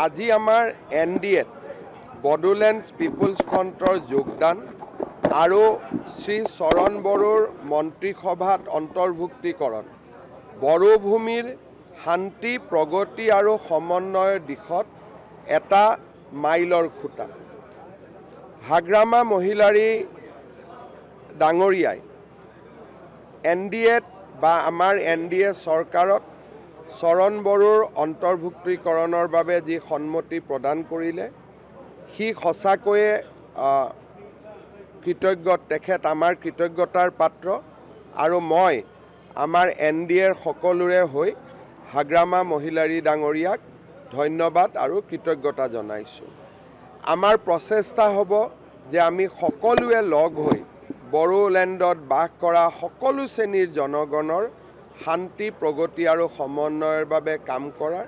আজি আমাৰ NDA Bodoland peoples ফ্ৰণ্টৰ যোগদান আৰু শ্ৰী চৰণ বড়োৰ মন্ত্ৰীসভাত অন্তৰ্ভুক্তিকৰণ বড়ো ভূমিৰ শান্তি প্ৰগতি আৰু সমন্বয়ৰ দিশত এটা মাইলৰ খুঁটা। হাগ্ৰামা মহিলাৰী ডাঙৰীয়াই NDA বা আমাৰ NDA চৰকাৰত চৰণ বড়োৰ অন্তৰ্ভুক্তিকৰণৰ বাবে যি সন্মতি প্ৰদান কৰিলে সি সঁচাকৈয়ে কৃতজ্ঞ। তেখেত আমাৰ কৃতজ্ঞতাৰ পাত্ৰ আৰু মই আমাৰ NDAৰ সকলোৰে হৈ হাগ্ৰামা মহিলাৰী ডাঙৰীয়াক ধন্যবাদ আৰু কৃতজ্ঞতা জনাইছোঁ। আমাৰ প্ৰচেষ্টা হ'ব যে আমি সকলোৱে লগ হৈ বড়োলেণ্ডত বাস কৰা সকলো শ্ৰেণীৰ জনগণৰ শান্তি প্ৰগতি আৰু সমন্বয়ৰ বাবে কাম কৰাৰ